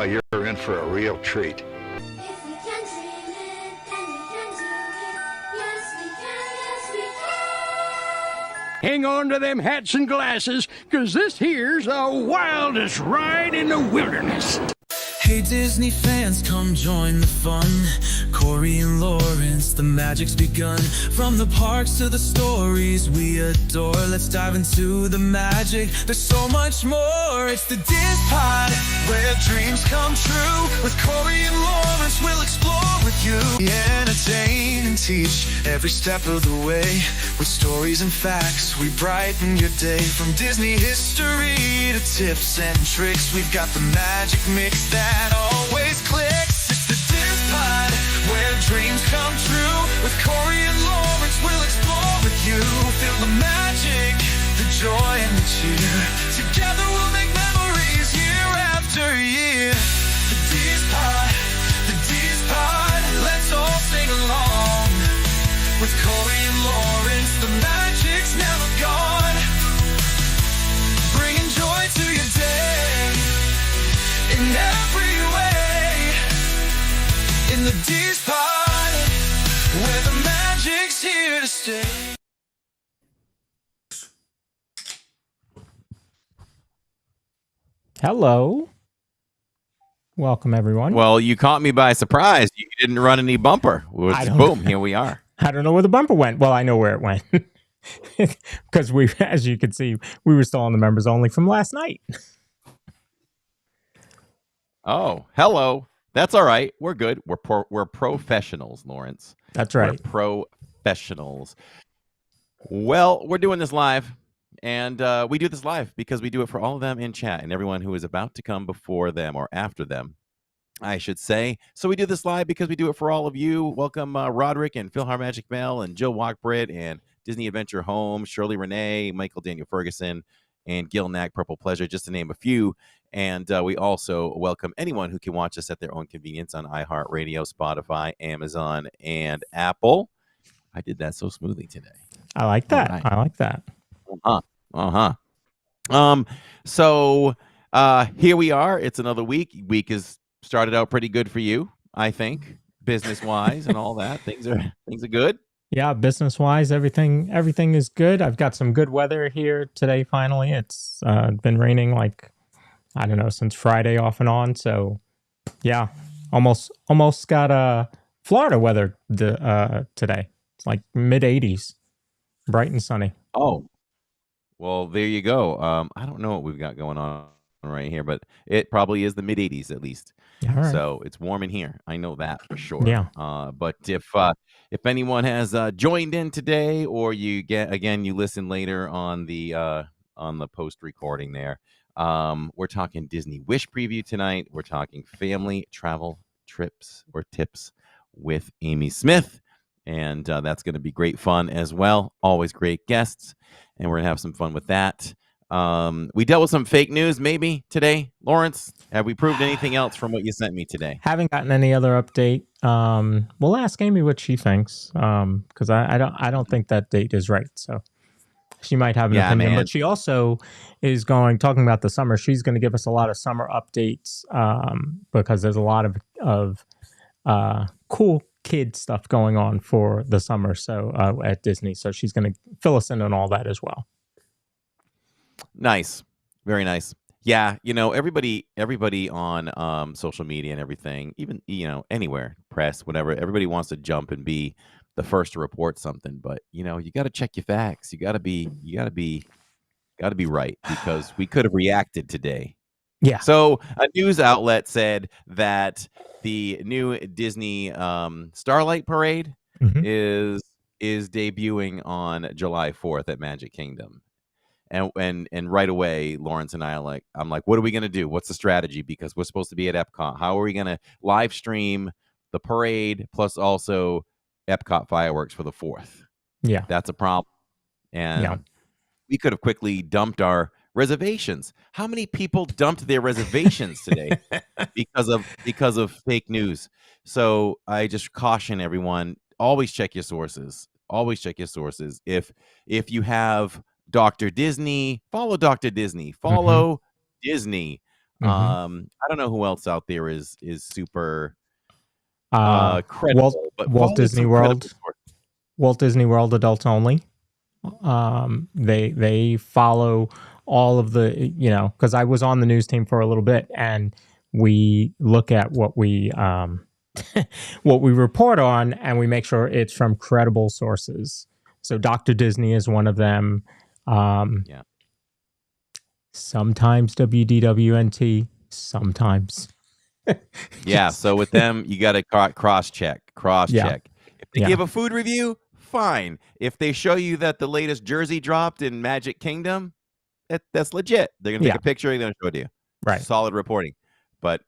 Now you're in for a real treat. If we can dream it, then we can do it. Yes, we can, yes, we can. Hang on to them hats and glasses, 'cause this here's the wildest ride in the wilderness. Hey Disney fans, come join the fun. Corey and Lawrence, the magic's begun. From the parks to the stories we adore, let's dive into the magic. There's so much more. It's the DIZPod, where dreams come true. With Corey and Lawrence, we'll explore with you. We entertain and teach every step of the way. With stories and facts, we brighten your day. From Disney history to tips and tricks, we've got the magic mix that always clicks. It's the DIZPod, where dreams come true. With Corey and Lawrence, we'll explore with you. Feel the magic, the joy and the cheer. Together we'll make memories year after year. The DIZPod, the DIZPod, let's all sing along. With Corey and Lawrence, the magic's never gone. Bringing joy to your day in every way. In the DIZPod, where the magic's here to stay. Hello. Welcome, everyone. Well, you caught me by surprise. You didn't run any bumper. It was I just don't- boom, here we are. I don't know where the bumper went. Well, I know where it went. Because we, as you can see, we were still on the members only from last night. Oh, hello. That's all right. We're good. We're professionals, Lawrence. That's right. We're professionals. Well, we're doing this live, and we do this live because we do it for all of them in chat and everyone who is about to come before them or after them, I should say. So we do this live because we do it for all of you. Welcome Roderick and Phil Harmagic Bell and Joe Walkbritt and Disney Adventure Home, Shirley Renee, Michael Daniel Ferguson, and Gil Knack, Purple Pleasure, just to name a few. And we also welcome anyone who can watch us at their own convenience on iHeartRadio, Spotify, Amazon, and Apple. I did that so smoothly today. I like that. All right. I like that. So here we are. It's another week. Week has started out pretty good for you, I think, business-wise and all that. Things are good. Yeah, business wise, everything is good. I've got some good weather here today. Finally, it's been raining like I don't know since Friday off and on. So yeah, almost got Florida weather today. It's like mid 80s, bright and sunny. Oh, well, there you go. I don't know what we've got going on right here, but it probably is the mid 80s at least. Yeah, all right. So it's warm in here. I know that for sure. Yeah. But if anyone has joined in today, or you listen later on the post recording there, we're talking Disney Wish preview tonight. We're talking family travel trips or tips with Amy Smith, and that's going to be great fun as well. Always great guests, and we're gonna have some fun with that. We dealt with some fake news maybe today, Lawrence. Have we proved anything else from what you sent me today? Haven't gotten any other update. We'll ask Amy what she thinks. Because I don't think that date is right. So she might have an opinion. Man. But she also is talking about the summer. She's going to give us a lot of summer updates. Because there's a lot of cool kid stuff going on for the summer. So at Disney. So she's going to fill us in on all that as well. Nice. Very nice. Yeah, everybody on social media and everything, even anywhere, press, whatever, everybody wants to jump and be the first to report something, but you got to check your facts. You got to be right, because we could have reacted today. Yeah. So a news outlet said that the new Disney Starlight Parade is debuting on July 4th at Magic Kingdom. And right away, Lawrence and I'm like, what are we going to do? What's the strategy? Because we're supposed to be at Epcot. How are we going to live stream the parade plus also Epcot fireworks for the 4th? Yeah. That's a problem. And we could have quickly dumped our reservations. How many people dumped their reservations today because of fake news? So I just caution everyone, always check your sources. Always check your sources. If you have Dr. Disney, follow Dr. Disney, follow Disney. I don't know who else out there is super Walt credible, but Walt follow Disney some credible World, sources. Walt Disney World adults only. They follow all of the, because I was on the news team for a little bit, and we look at what we what we report on, and we make sure it's from credible sources. So Dr. Disney is one of them. Yeah. Sometimes WDWNT, sometimes. Yeah. So with them, you got to cross check. Yeah. If they give a food review, fine. If they show you that the latest jersey dropped in Magic Kingdom, that's legit. They're gonna take a picture. They're gonna show it to you. Right. Solid reporting. But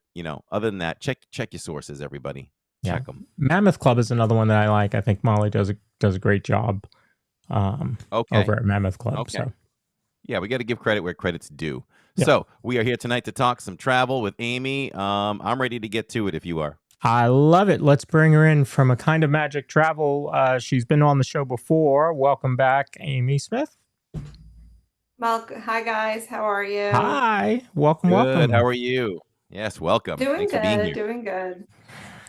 other than that, check your sources, everybody. Check them. Mammoth Club is another one that I like. I think Molly does a great job. Over at Mammoth Club. Okay. So. Yeah, we got to give credit where credit's due. Yeah. So we are here tonight to talk some travel with Amy. I'm ready to get to it if you are. I love it. Let's bring her in from A Kind of Magic Travel. She's been on the show before. Welcome back, Amy Smith. Well, hi guys. How are you? Hi. Welcome. Good. Welcome. How are you? Yes, welcome. Doing Thanks for being good. here. Doing good.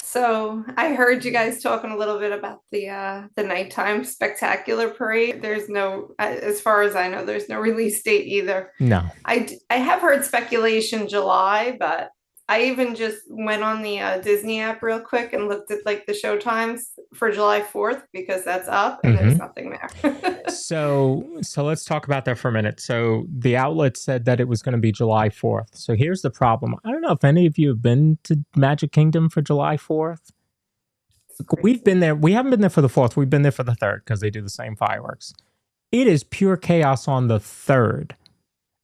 So I heard you guys talking a little bit about the nighttime spectacular parade. There's no, as far as I know, there's no release date either. No. I have heard speculation July, but I even just went on the Disney app real quick and looked at like the show times for July 4th because that's up and there's nothing there. So let's talk about that for a minute. So the outlet said that it was going to be July 4th. So here's the problem. I don't know if any of you have been to Magic Kingdom for July 4th. We've been there. We haven't been there for the 4th. We've been there for the 3rd because they do the same fireworks. It is pure chaos on the 3rd.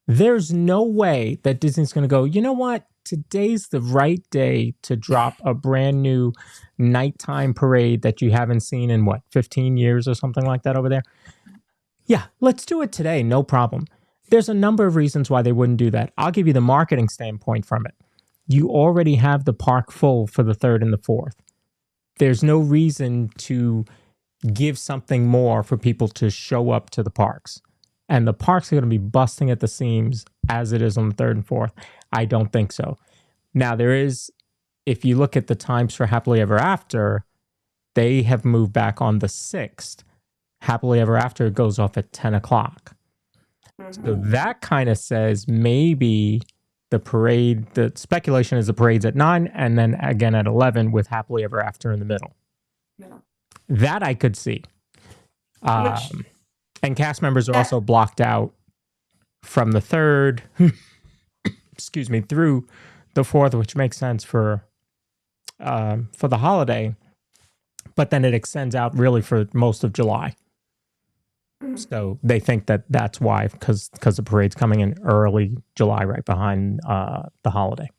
There's no way that Disney's going to go, you know what? Today's the right day to drop a brand new nighttime parade that you haven't seen in 15 years or something like that over there. Yeah, let's do it today. No problem. There's a number of reasons why they wouldn't do that. I'll give you the marketing standpoint from it. You already have the park full for the 3rd and the 4th. There's no reason to give something more for people to show up to the parks. And the parks are going to be busting at the seams as it is on the 3rd and 4th. I don't think so. Now, there is, if you look at the times for Happily Ever After, they have moved back on the 6th. Happily Ever After goes off at 10 o'clock. So that kind of says maybe the parade, the speculation is the parade's at 9 and then again at 11 with Happily Ever After in the middle. Yeah. That I could see. And cast members are also blocked out from the 3rd, excuse me, through the 4th, which makes sense for the holiday. But then it extends out really for most of July. So they think that that's why, because the parade's coming in early July, right behind the holiday.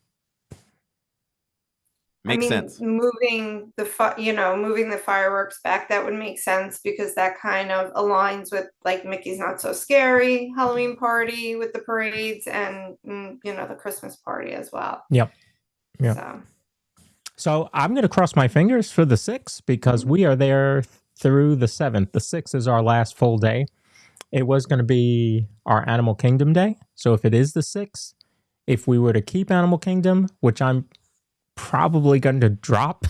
Makes sense. Moving the fireworks back, that would make sense because that kind of aligns with like Mickey's Not So Scary Halloween party with the parades and the Christmas party as well. Yep. So I'm going to cross my fingers for the 6th because we are there through the 7th. The 6th is our last full day. It was going to be our Animal Kingdom day. So if it is the 6th, if we were to keep Animal Kingdom, which I'm probably going to drop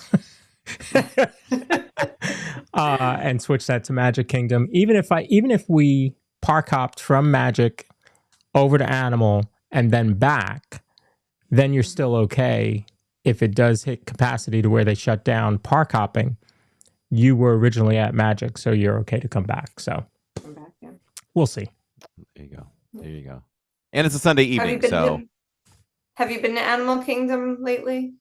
and switch that to Magic Kingdom. Even if we park hopped from Magic over to Animal and then back, then you're still okay. If it does hit capacity to where they shut down park hopping, you were originally at Magic, so you're okay to come back. So we'll see. There you go. And it's a Sunday evening, have you been to Animal Kingdom lately?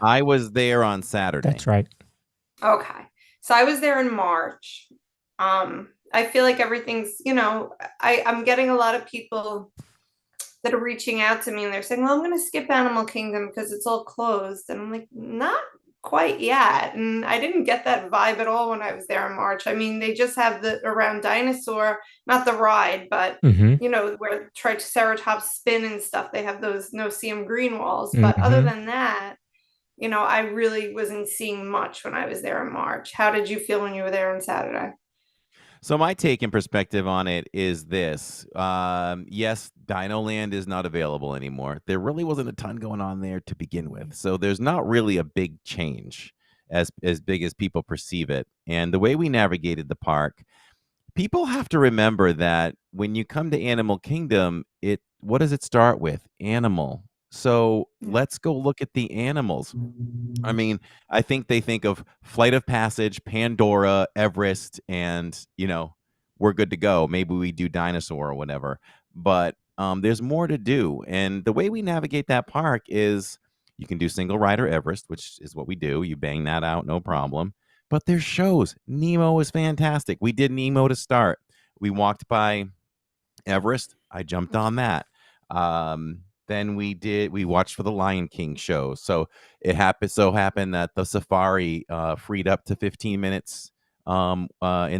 I was there on Saturday. That's right. Okay. So I was there in March. I feel like everything's, I'm getting a lot of people that are reaching out to me and they're saying, well, I'm going to skip Animal Kingdom because it's all closed. And I'm like, not quite yet. And I didn't get that vibe at all when I was there in March. I mean, they just have the around Dinosaur, not the ride, but where Triceratops spin and stuff. They have those no-see-em green walls. But other than that, I really wasn't seeing much when I was there in March. How did you feel when you were there on Saturday? So my take and perspective on it is this. Yes, Dino Land is not available anymore. There really wasn't a ton going on there to begin with. So there's not really a big change as big as people perceive it. And the way we navigated the park, people have to remember that when you come to Animal Kingdom, what does it start with? Animal. So let's go look at the animals. I mean, I think they think of Flight of Passage, Pandora, Everest, and we're good to go. Maybe we do Dinosaur or whatever. But there's more to do. And the way we navigate that park is you can do single rider Everest, which is what we do. You bang that out, no problem. But there's shows. Nemo is fantastic. We did Nemo to start. We walked by Everest. I jumped on that. Then we watched for the Lion King show. So it happened that the safari freed up to 15 minutes in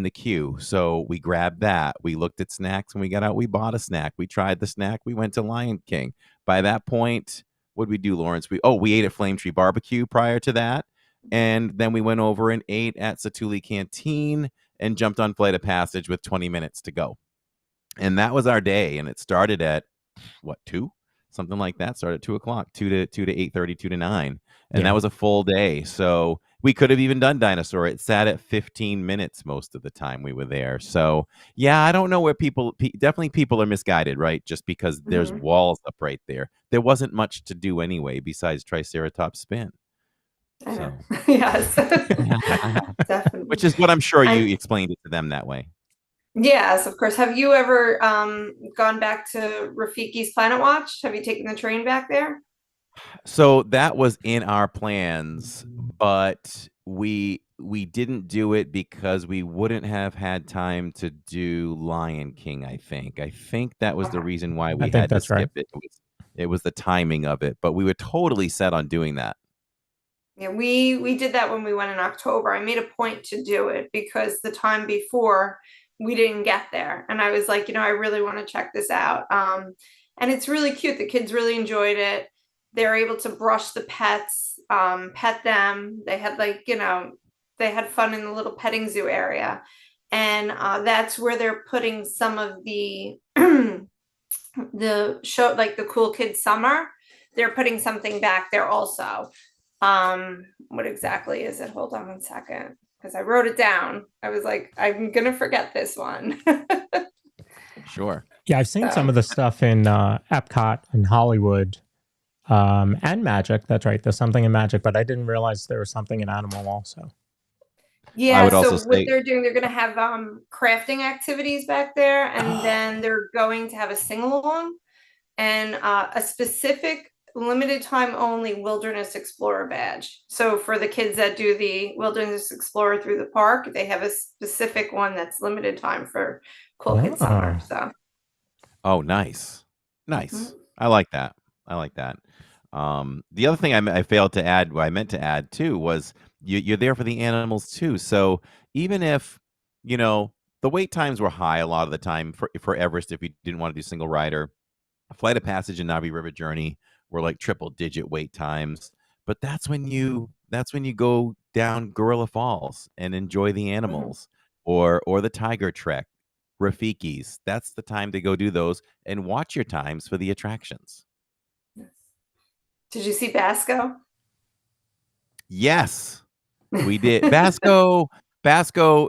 the queue. So we grabbed that. We looked at snacks. When we got out, we bought a snack. We tried the snack. We went to Lion King. By that point, what did we do, Lawrence? We ate at Flame Tree Barbecue prior to that. And then we went over and ate at Satuli Canteen and jumped on Flight of Passage with 20 minutes to go. And that was our day. And it started at, 2? Something like that. Started at 2 o'clock, 2 to 8:30, 2 to 9. And that was a full day. So we could have even done Dinosaur. It sat at 15 minutes most of the time we were there. So, yeah, I don't know where definitely people are misguided, right? Just because there's walls up right there. There wasn't much to do anyway besides Triceratops spin. I know. Yes. Definitely. Which is what I'm sure you explained it to them that way. Yes, of course. Have you ever gone back to Rafiki's Planet Watch? Have you taken the train back there? So that was in our plans, but we didn't do it because we wouldn't have had time to do Lion King, I think. I think that was the reason why we had to skip it. It was the timing of it, but we were totally set on doing that. Yeah, we did that when we went in October. I made a point to do it because the time before we didn't get there. And I was like, I really want to check this out. And it's really cute. The kids really enjoyed it. They're able to brush the pets, pet them. They had they had fun in the little petting zoo area. And that's where they're putting some of the the show, like the Cool Kids Summer. They're putting something back there also. What exactly is it? Hold on one second, because I wrote it down. I was like, I'm gonna forget this one. Sure. Yeah, I've seen some of the stuff in Epcot and Hollywood, and Magic. That's right. There's something in Magic, but I didn't realize there was something in Animal also. Yeah, so what they're doing, they're going to have crafting activities back there, and then they're going to have a sing-along and a specific limited time only Wilderness Explorer badge. So for the kids that do the Wilderness Explorer through the park, they have a specific one that's limited time for Cool Kids Summer. So. Oh, nice. I like that. The other thing I meant to add too, was you're there for the animals too. So even if, the wait times were high a lot of the time for Everest, if you didn't want to do single rider, Flight of Passage and Navi River Journey were like triple digit wait times. But that's when you go down Gorilla Falls and enjoy the animals, or the Tiger Trek, Rafiki's. That's the time to go do those and watch your times for the attractions. Did you see Basco? Yes, we did. Basco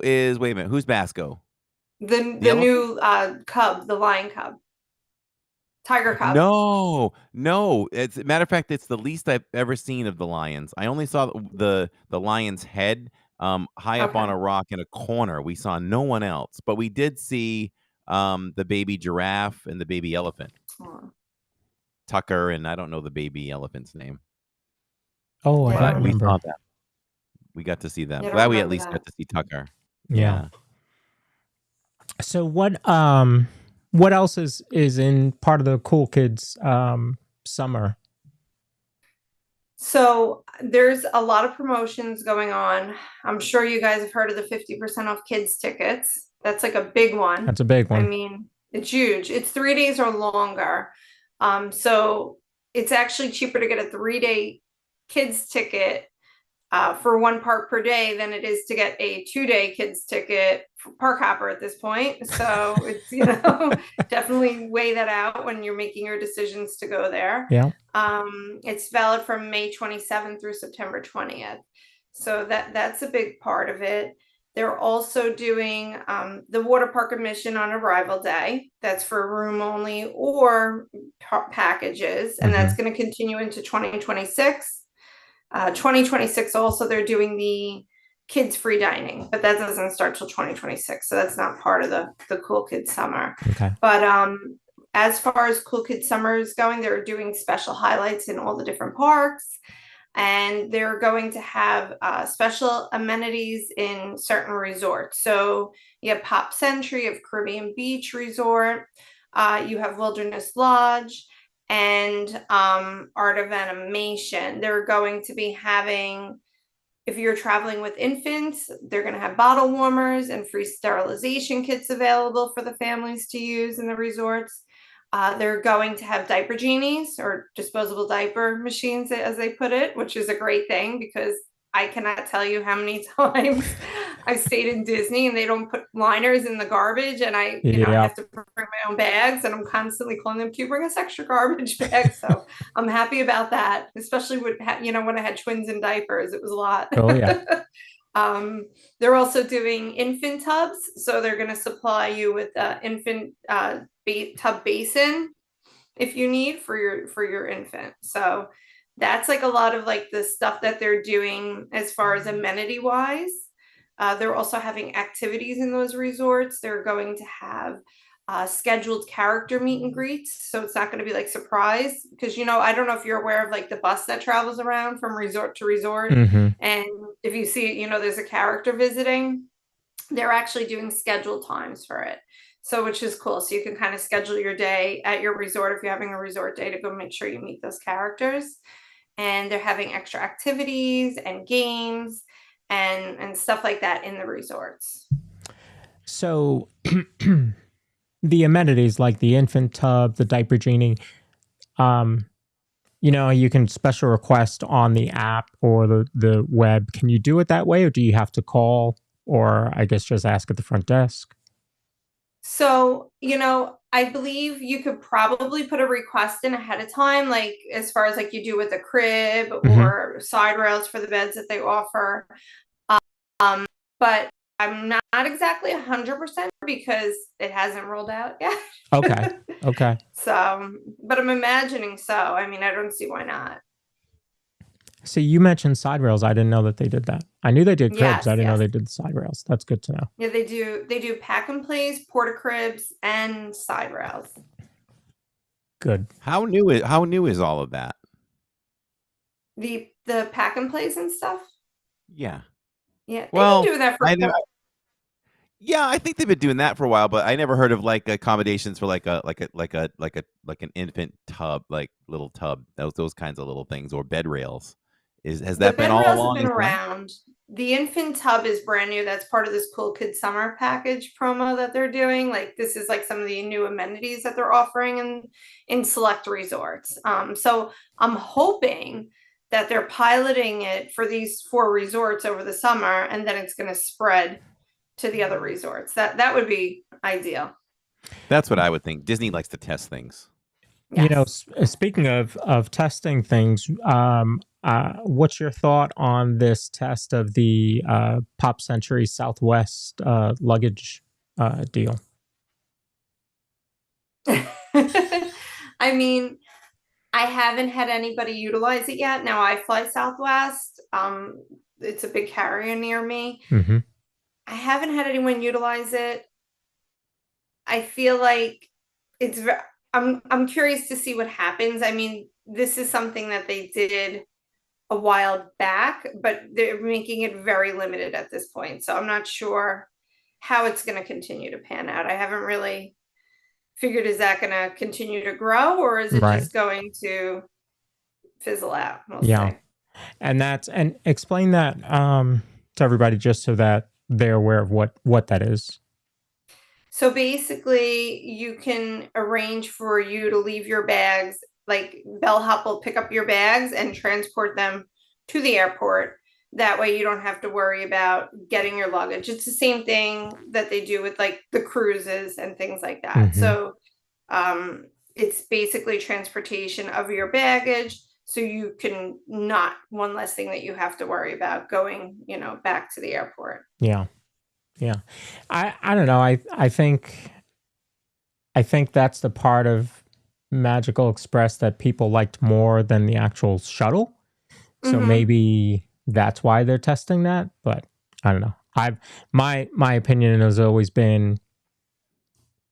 is, wait a minute, who's Basco? The new cub, the lion cub. Tiger cub. No. It's a matter of fact, it's the least I've ever seen of the lions. I only saw the lion's head high up on a rock in a corner. We saw no one else, but we did see the baby giraffe and the baby elephant. Tucker, and I don't know the baby elephant's name. Oh, I don't remember. We saw that. We got to see them. Glad we at least got to see Tucker. Yeah. So what else is in part of the Cool Kids summer? So there's a lot of promotions going on. I'm sure you guys have heard of the 50% off kids tickets. That's like a big one. That's a big one. I mean, it's huge. It's 3 days or longer. So it's actually cheaper to get a 3-day kids ticket for one park per day than it is to get a 2-day kids ticket park hopper at this point. So it's, definitely weigh that out when you're making your decisions to go there. Yeah. It's valid from May 27th through September 20th. So that's a big part of it. They're also doing the water park admission on arrival day. That's for room only or packages, and that's going to continue into 2026. 2026 also, they're doing the kids free dining, but that doesn't start till 2026, so that's not part of the Cool Kids Summer. Okay. But as far as Cool Kids Summer is going, they're doing special highlights in all the different parks, and they're going to have special amenities in certain resorts. So you have Pop Century of Caribbean Beach Resort, you have Wilderness Lodge, and Art of Animation. They're going to be having, if you're traveling with infants, they're going to have bottle warmers and free sterilization kits available for the families to use in the resorts. They're going to have diaper genies, or disposable diaper machines, as they put it, which is a great thing, because I cannot tell you how many times I've stayed in Disney and they don't put liners in the garbage, and I have to bring my own bags, and I'm constantly calling them, "Can you bring us extra garbage bags?" So I'm happy about that, especially with when I had twins in diapers, it was a lot. Oh yeah. They're also doing infant tubs, so they're going to supply you with infant tub basin if you need for your infant. So that's like a lot of like the stuff that they're doing as far as amenity wise. They're also having activities in those resorts. They're going to have scheduled character meet and greets, so it's not going to be like surprise, because I don't know if you're aware of like the bus that travels around from resort to resort, and if you see it, there's a character visiting. They're actually doing scheduled times for it, so which is cool. So you can kind of schedule your day at your resort if you're having a resort day to go make sure you meet those characters. And they're having extra activities and games and stuff like that in the resorts. So the amenities like the infant tub, the diaper genie, you can special request on the app or the web. Can you do it that way, or do you have to call, or I guess just ask at the front desk? So, I believe you could probably put a request in ahead of time, like as far as like you do with a crib or side rails for the beds that they offer. But I'm not exactly 100% because it hasn't rolled out yet. Okay. So, but I'm imagining so. I mean, I don't see why not. So you mentioned side rails. I didn't know that they did that. I knew they did cribs. Yes, I didn't know they did the side rails. That's good to know. Yeah, they do pack and plays, porta cribs, and side rails. Good. How new is all of that? The pack and plays and stuff? Yeah. Yeah. They've been doing that for yeah, I think they've been doing that for a while, but I never heard of like accommodations for like an infant tub, like little tub, those kinds of little things, or bed rails. Has that been all along? Have been around. The infant tub is brand new. That's part of this Cool Kids Summer package promo that they're doing. Like this is like some of the new amenities that they're offering in select resorts. So I'm hoping that they're piloting it for these 4 resorts over the summer, and then it's going to spread to the other resorts. That would be ideal. That's what I would think. Disney likes to test things. Yes. Speaking of testing things, what's your thought on this test of the Pop Century Southwest luggage deal? I mean, I haven't had anybody utilize it yet. Now I fly Southwest. It's a big carrier near me. I haven't had anyone utilize it. I feel like I'm curious to see what happens. I mean, this is something that they did a while back, but they're making it very limited at this point. So I'm not sure how it's going to continue to pan out. I haven't really figured, is that going to continue to grow, or is it just going to fizzle out? We'll see. And explain that to everybody, just so that they're aware of what that is. So basically, you can arrange for you to leave your bags, like bellhop will pick up your bags and transport them to the airport. That way you don't have to worry about getting your luggage. It's the same thing that they do with like the cruises and things like that. So it's basically transportation of your baggage, so you can not one less thing that you have to worry about going, back to the airport. Yeah. I don't know. I think that's the part of Magical Express that people liked more than the actual shuttle. So maybe that's why they're testing that, but I don't know. My opinion has always been,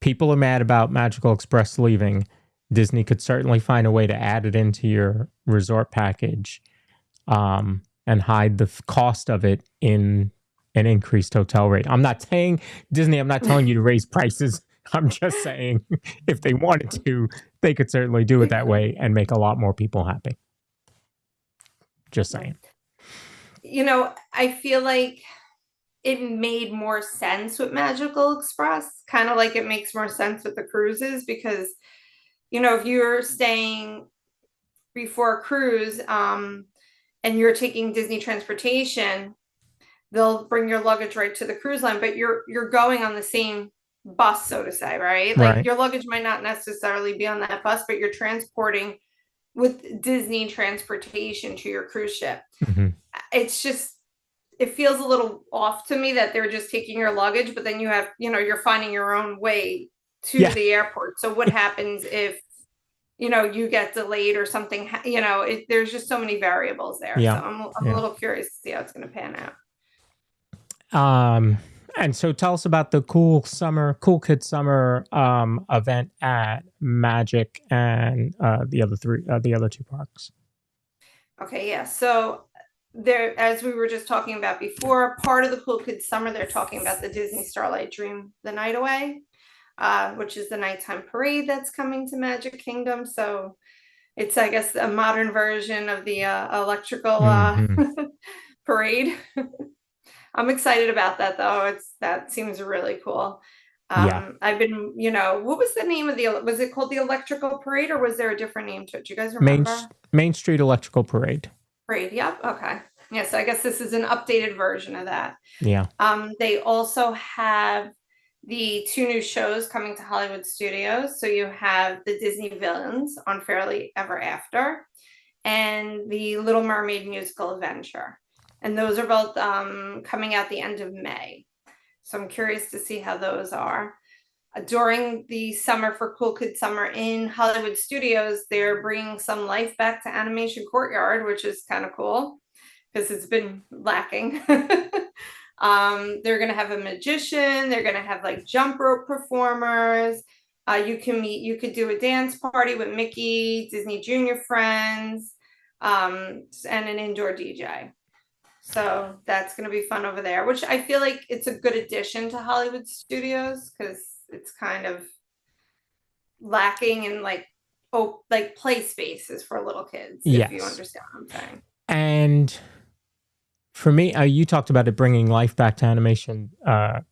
people are mad about Magical Express leaving. Disney could certainly find a way to add it into your resort package, and hide the cost of it in an increased hotel rate. I'm not saying, Disney, I'm not telling you to raise prices. I'm just saying, if they wanted to, they could certainly do it that way and make a lot more people happy. Just saying. I feel like it made more sense with Magical Express, kind of like it makes more sense with the cruises, because, if you're staying before a cruise, and you're taking Disney transportation, they'll bring your luggage right to the cruise line, but you're going on the same bus, so to say, right? Like your luggage might not necessarily be on that bus, but you're transporting with Disney transportation to your cruise ship. It's just, it feels a little off to me that they're just taking your luggage, but then you have, you're finding your own way to the airport. So what happens if, you get delayed or something, there's just so many variables there. So I'm a little curious to see how it's going to pan out. And so tell us about the Cool Kids Summer event at Magic and the other two parks. Okay, yeah. So there, as we were just talking about before, part of the Cool Kids Summer, they're talking about the Disney Starlight Dream the Night Away, which is the nighttime parade that's coming to Magic Kingdom. So it's, I guess, a modern version of the electrical parade. I'm excited about that, though. That seems really cool. I've been, what was the name of was it called the Electrical Parade, or was there a different name to it? Do you guys remember? Main Street Electrical Parade. Yep. Okay. Yeah. So I guess this is an updated version of that. Yeah. They also have the 2 new shows coming to Hollywood Studios. So you have the Disney Villains on Fairly Ever After, and the Little Mermaid Musical Adventure. And those are both coming out the end of May. So I'm curious to see how those are. During the summer for Cool Kids Summer in Hollywood Studios, they're bringing some life back to Animation Courtyard, which is kind of cool because it's been lacking. They're going to have a magician. They're going to have like jump rope performers. You could do a dance party with Mickey, Disney Junior friends, and an indoor DJ. So that's going to be fun over there, which I feel like it's a good addition to Hollywood Studios because it's kind of lacking in like play spaces for little kids, if you understand what I'm saying. And for me, you talked about it bringing life back to Animation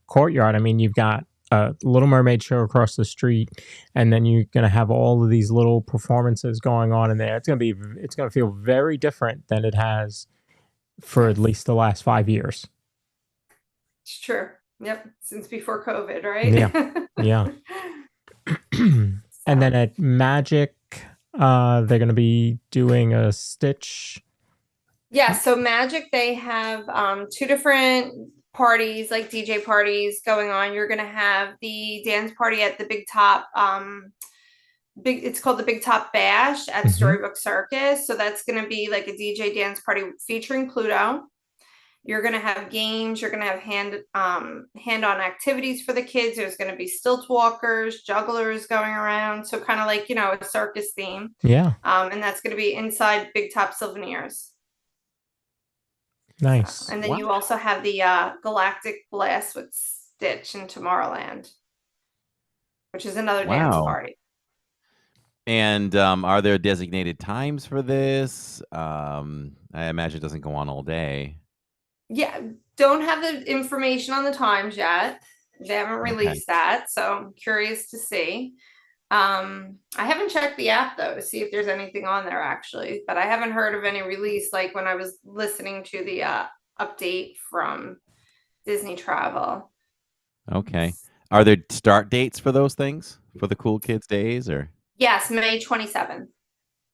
Courtyard. I mean, you've got a Little Mermaid show across the street, and then you're going to have all of these little performances going on in there. It's going to feel very different than it has for at least the last 5 years. It's true. Yep. Since before COVID, right? Yeah. And then at Magic, they're going to be doing a Stitch. Yeah. So Magic, they have 2 different parties, like DJ parties going on. You're going to have the dance party at the Big Top, it's called the Big Top Bash at Storybook Circus. So that's going to be like a DJ dance party featuring Pluto. You're going to have games. You're going to have hand-on activities for the kids. There's going to be stilt walkers, jugglers going around. So kind of like, a circus theme. Yeah. And that's going to be inside Big Top Souvenirs. Nice. And then you also have the Galactic Blast with Stitch in Tomorrowland, which is another dance party. And are there designated times for this? I imagine it doesn't go on all day. Yeah, don't have the information on the times yet. They haven't released that, so I'm curious to see. I haven't checked the app though to see if there's anything on there actually, but I haven't heard of any release like when I was listening to the update from Disney Travel. Okay. Are there start dates for those things for the Cool Kids Days or Yes, May 27th.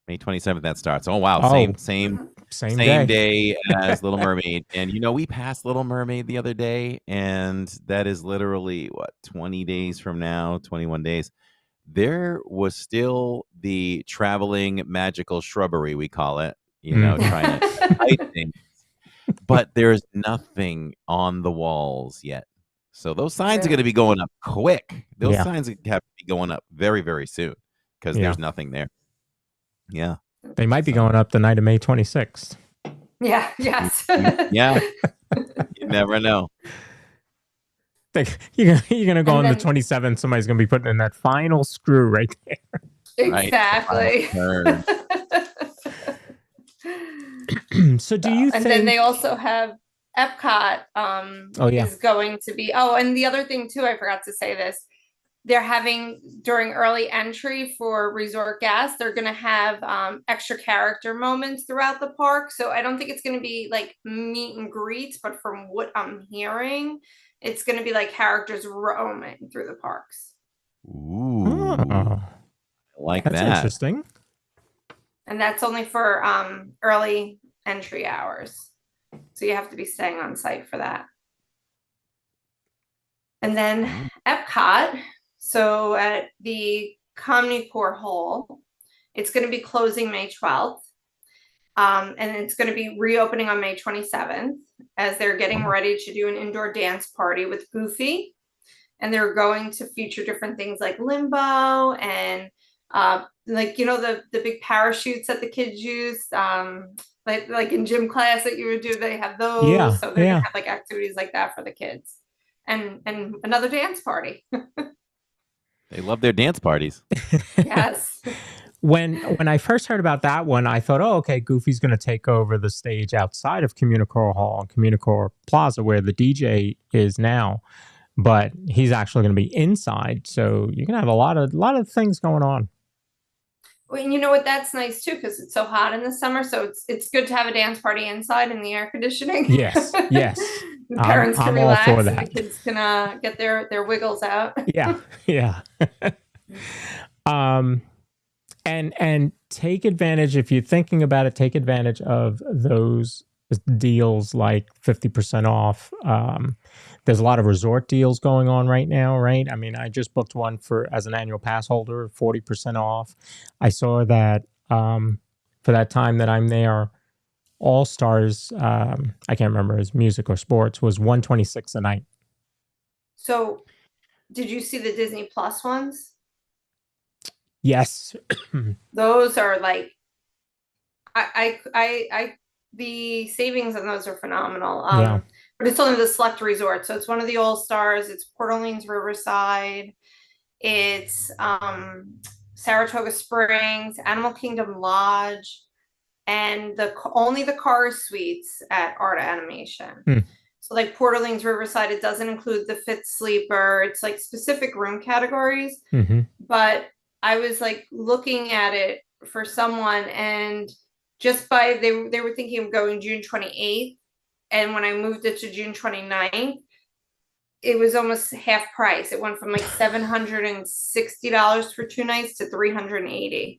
May 27th that starts? Oh wow, Oh. same Same day as Little Mermaid. And we passed Little Mermaid the other day, and that is literally what 20 days from now, 21 days. There was still the traveling magical shrubbery, we call it, trying to hide things. But there's nothing on the walls yet. So those signs are going to be going up quick. Those Yeah. signs have to be going up very, very soon because Yeah. there's nothing there. Yeah. They might be going up the night of May 26th. Yeah, yes. Yeah. You never know. You're gonna go And on the then- 27th. Somebody's gonna be putting in that final screw right there. Right. Exactly. Turn. So do you And think? then they also have Epcot Oh, yeah. is going to be, and the other thing too, I forgot to say this. They're having during early entry for resort guests, they're going to have extra character moments throughout the park. So I don't think it's going to be like meet and greets, but from what I'm hearing, it's going to be like characters roaming through the parks. Ooh. Oh, Like that's that. interesting. And that's only for early entry hours. So you have to be staying on site for that. And then Epcot, so at the Communicore Hall, it's going to be closing May 12th. And it's going to be reopening on May 27th as they're getting ready to do an indoor dance party with Goofy. And they're going to feature different things like limbo and the big parachutes that the kids use, like in gym class that you would do. They have those. Yeah, So they're yeah. gonna have like activities like that for the kids, and another dance party. They love their dance parties. Yes. When I first heard about that one, I thought, oh, okay, Goofy's going to take over the stage outside of Communicore Hall, Communicore Plaza, where the DJ is now. But he's actually going to be inside, so you're going to have a lot of things going on. Well, and you know what? That's nice too because it's so hot in the summer. So it's good to have a dance party inside in the air conditioning. Yes, yes. The parents can I'm all relax for and the that. kids can get their wiggles out. Yeah, yeah. And take advantage, if you're thinking about it, take advantage of those deals like 50% off. There's a lot of resort deals going on right now, right? I mean, I just booked one as an annual pass holder, 40% off. I saw that for that time that I'm there, All Stars, I can't remember his music or sports, was $126 a night. So, did you see the Disney Plus ones? Yes. Those are like, the savings on those are phenomenal. Yeah. But it's only the select resort. So it's one of the All Stars. It's Port Orleans Riverside. It's Saratoga Springs, Animal Kingdom Lodge, and only the car suites at Art Animation. So like Port Orleans Riverside, it doesn't include the Fifth Sleeper. It's like specific room categories. Mm-hmm. But I was like looking at it for someone, and just they were thinking of going June 28th. And when I moved it to June 29th, it was almost half price. It went from like $760 for 2 nights to $380.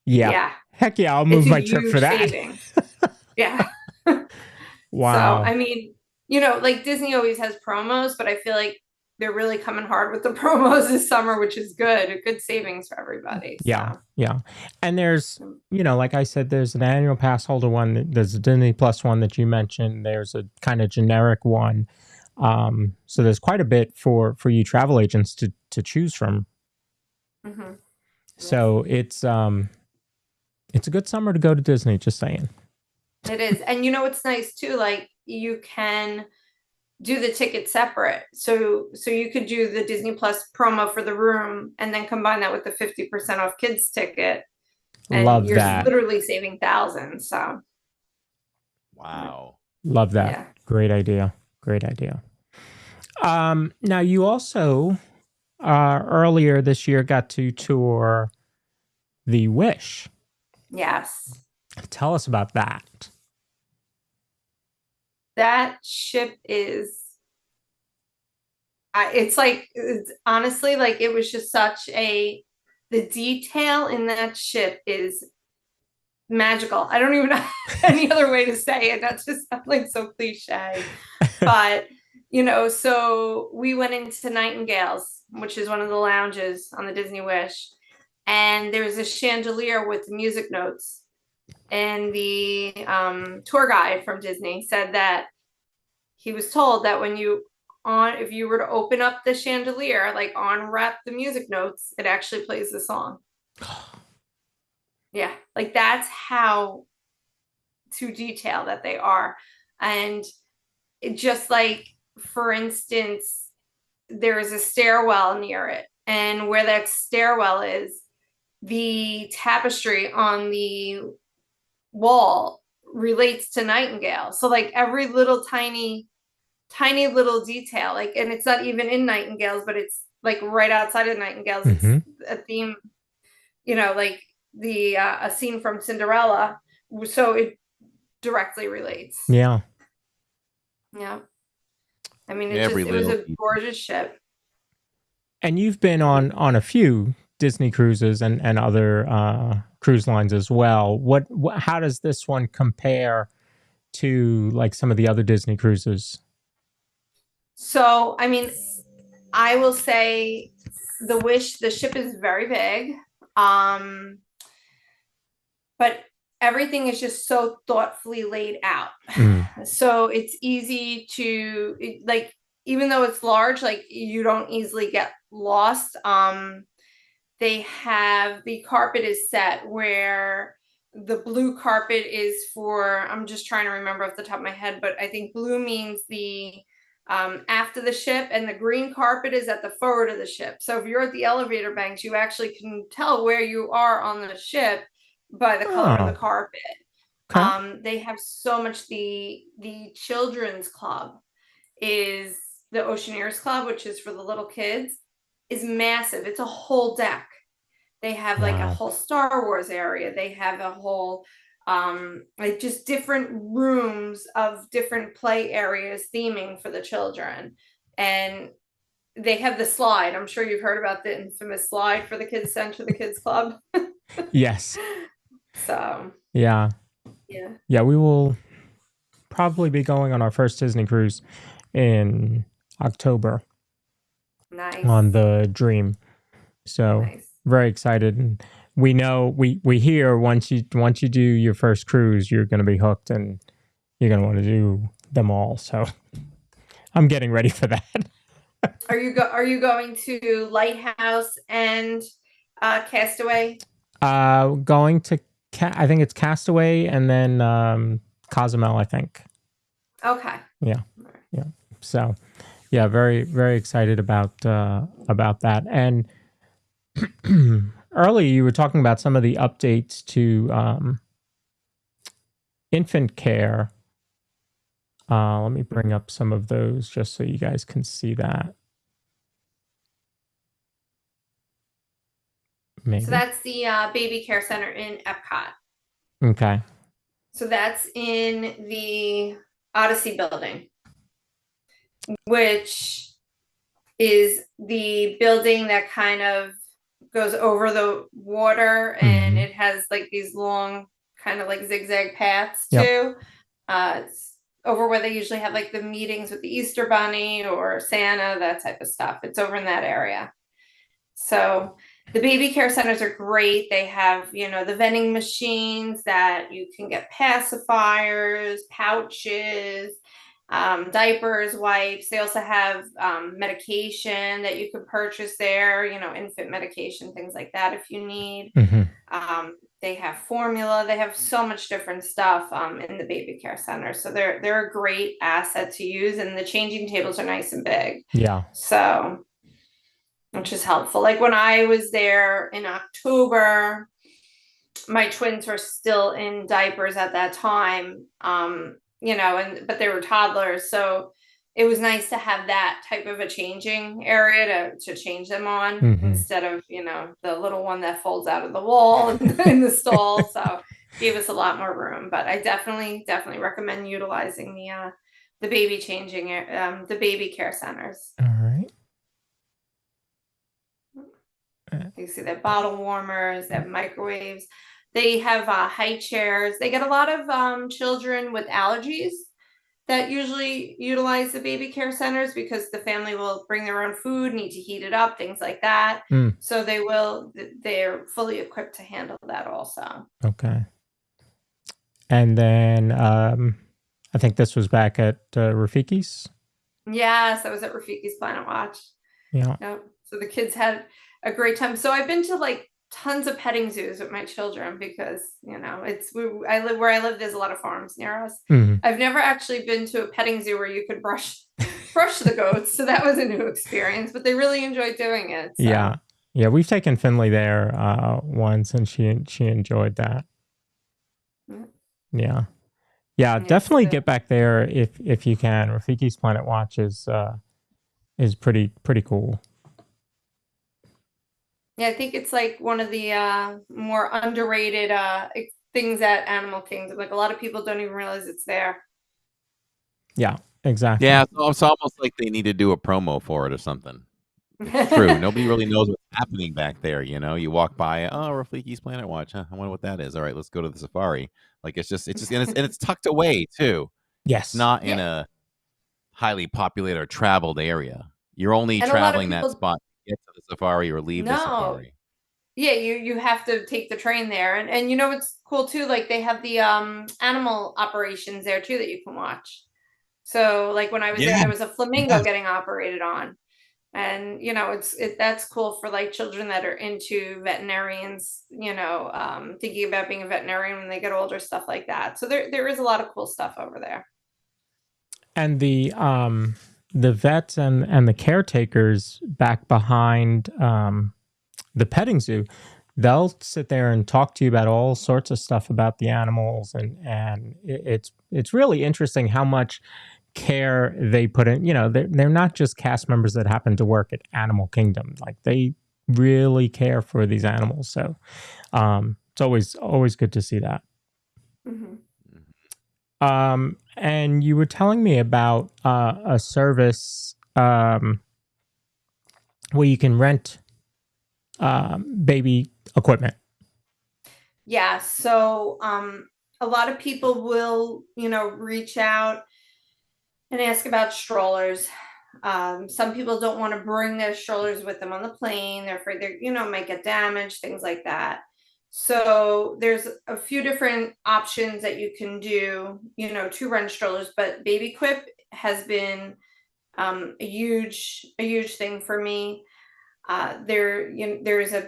Yeah. Heck yeah, I'll move It's a my trip for huge that. savings. Yeah. Wow. So, I mean, like Disney always has promos, but I feel like they're really coming hard with the promos this summer, which is good. A good savings for everybody. Yeah, So. yeah. And there's, like I said, there's an annual pass holder one. There's a Disney Plus one that you mentioned. There's a kind of generic one. So there's quite a bit for you travel agents to choose from. Mm-hmm. So it's a good summer to go to Disney, just saying. It is. And it's nice too, like you can do the ticket separate. So you could do the Disney Plus promo for the room and then combine that with the 50% off kids ticket. And Love you're that. literally saving thousands. So Wow. Love that. Yeah. Great idea. Great idea. Now you also earlier this year got to tour the Wish. yes. Tell us about that. that ship is, it's honestly like it was just the detail in that ship is magical. I don't even know any other way to say it. That just sounds like so cliche. But, so we went into Nightingale's, which is one of the lounges on the Disney Wish. And there was a chandelier with music notes. And the tour guide from Disney said that he was told that if you were to open up the chandelier, like unwrap the music notes, it actually plays the song. Yeah, like that's how to detail that they are. And it just like, for instance, there is a stairwell near it. And where that stairwell is, the tapestry on the wall relates to Nightingale. So like every little tiny little detail, like, and it's not even in Nightingale's, but it's like right outside of Nightingale's. Mhm. It's a theme, like the a scene from Cinderella. So it directly relates. Yeah. Yeah. I mean, Every it was little a gorgeous ship. And you've been on a few Disney cruises and other cruise lines as well. How does this one compare to like some of the other Disney cruises? So, I mean, I will say the ship is very big. But everything is just so thoughtfully laid out. So it's easy to like, even though it's large, like you don't easily get lost. They have the carpet is set where the blue carpet is for, I'm just trying to remember off the top of my head, but I think blue means the after the ship, and the green carpet is at the forward of the ship. So if you're at the elevator banks, you actually can tell where you are on the ship by the color of the carpet. Okay. They have so much. The children's club is the Oceaneers Club, which is for the little kids, is massive. It's a whole deck. They have like a Wow. whole Star Wars area. They have a whole like just different rooms of different play areas theming for the children. And they have the slide. I'm sure you've heard about the infamous slide for the kids sent to the kids club. Yes. So Yeah. yeah, We will probably be going on our first Disney cruise in October nice. on the Dream. So Nice. very excited. And we know we hear once you do your first cruise, you're going to be hooked and you're going to want to do them all. So I'm getting ready for that. Are you going to Lighthouse and Castaway? Going to I think it's Castaway and then Cozumel, I think. Okay. Yeah. So, yeah, very very excited about that. And earlier you were talking about some of the updates to infant care. Let me bring up some of those just so you guys can see that. Maybe. So that's the baby care center in Epcot. Okay. So that's in the Odyssey building, which is the building that kind of goes over the water, and it has like these long kind of like zigzag paths too. It's over where they usually have like the meetings with the Easter Bunny or Santa, that type of stuff. It's over in that area. So the baby care centers are great. They have, the vending machines that you can get pacifiers, pouches, diapers, wipes. They also have medication that you can purchase there, infant medication, things like that if you need. They have formula. They have so much different stuff in the baby care center. So they're a great asset to use, and the changing tables are nice and big. Yeah. So, which is helpful. Like when I was there in October, my twins were still in diapers at that time, but they were toddlers. So it was nice to have that type of a changing area to change them on instead of, the little one that folds out of the wall in the stall. So it gave us a lot more room. But I definitely recommend utilizing the baby changing, the baby care centers. All right. You see they have bottle warmers, they have microwaves, they have high chairs. They get a lot of children with allergies that usually utilize the baby care centers because the family will bring their own food, need to heat it up, things like that. Mm. So they're fully equipped to handle that also. Okay. And then I think this was back at Rafiki's. Yes, I was at Rafiki's Planet Watch. Yeah. Yep. So the kids had a great time. So I've been to like tons of petting zoos with my children because I live where I live. There's a lot of farms near us. Mhm. I've never actually been to a petting zoo where you could brush the goats, so that was a new experience. But they really enjoyed doing it. So. Yeah. We've taken Finley there once, and she enjoyed that. Yeah. Definitely get back there if you can. Rafiki's Planet Watch is pretty cool. Yeah, I think it's like one of the more underrated things at Animal Kingdom. Like a lot of people don't even realize it's there. Yeah, exactly. Yeah, so it's almost like they need to do a promo for it or something. It's true. Nobody really knows what's happening back there. You walk by, oh, Rafiki's Planet Watch. Huh? I wonder what that is. All right, let's go to the safari. Like it's just, and it's tucked away too. Yes, Not in a highly populated or traveled area. You're only And traveling that spot to get to the safari or leave the safari. Yeah, you have to take the train there, and it's cool too. Like they have the animal operations there too that you can watch. So like when I was there was a flamingo getting operated on. And that's cool for like children that are into veterinarians, thinking about being a veterinarian when they get older, stuff like that. So there is a lot of cool stuff over there. And the vets and the caretakers back behind the petting zoo, they'll sit there and talk to you about all sorts of stuff about the animals, and it's really interesting how much care they put in. They're not just cast members that happen to work at Animal Kingdom. Like they really care for these animals. So it's always good to see that. Mm-hmm. And you were telling me about a service where you can rent baby equipment. Yeah. So a lot of people will reach out and ask about strollers. Some people don't want to bring their strollers with them on the plane. They're afraid might get damaged, things like that. So there's a few different options that you can do, to rent strollers, but Baby Quip has been a huge thing for me. There's a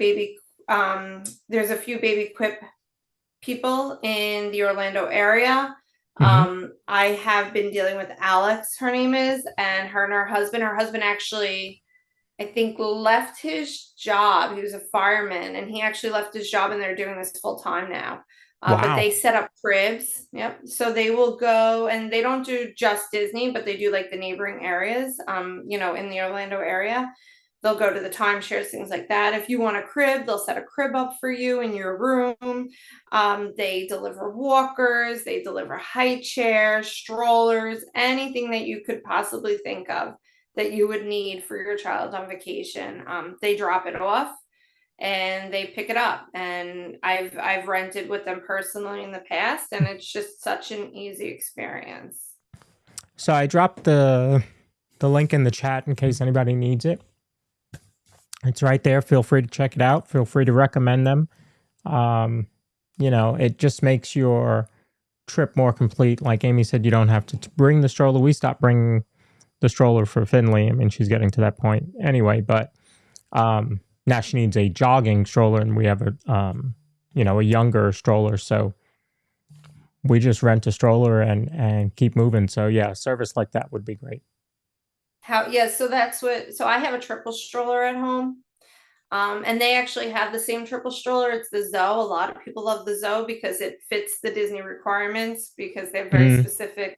few Baby Quip people in the Orlando area. I have been dealing with Alex, her name is, and her husband. Her husband actually, I think, left his job. He was a fireman, and he actually left his job, and they're doing this full time now. Wow. But they set up cribs. Yep. So they will go, and they don't do just Disney, but they do like the neighboring areas, in the Orlando area. They'll go to the timeshares, things like that. If you want a crib, they'll set a crib up for you in your room. They deliver walkers, they deliver high chairs, strollers, anything that you could possibly think of that you would need for your child on vacation. They drop it off and they pick it up. And I've rented with them personally in the past, and it's just such an easy experience. So I dropped the link in the chat in case anybody needs it. It's right there. Feel free to check it out. Feel free to recommend them. It just makes your trip more complete. Like Amy said, you don't have to bring the stroller. We stopped bringing the stroller for Finley. I mean, she's getting to that point anyway, but now she needs a jogging stroller, and we have a younger stroller. So we just rent a stroller and keep moving. So yeah, a service like that would be great. So I have a triple stroller at home. And they actually have the same triple stroller. It's the Zoe. A lot of people love the Zoe because it fits the Disney requirements, because they have very specific,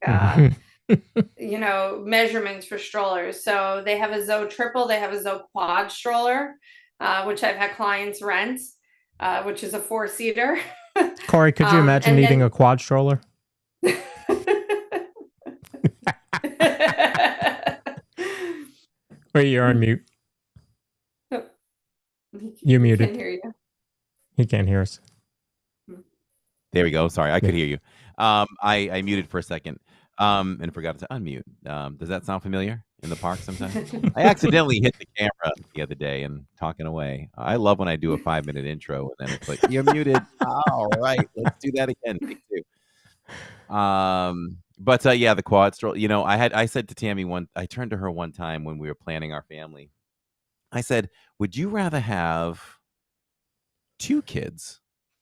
measurements for strollers. So they have a Zoe triple, they have a Zoe quad stroller, which I've had clients rent, which is a 4-seater. Corey, could you imagine needing a quad stroller? Wait, you're on mute. He You muted. can't hear you. He can't hear us. There we go. Sorry, I could Yeah. hear you. I muted for a second and forgot to unmute. Does that sound familiar in the park sometimes? I accidentally hit the camera the other day and talking away. I love when I do a 5-minute intro and then it's like, you're muted. All right, let's do that again. Take two. But yeah, the quad stroll. You know, I said to Tammy I turned to her one time when we were planning our family. I said, would you rather have 2 kids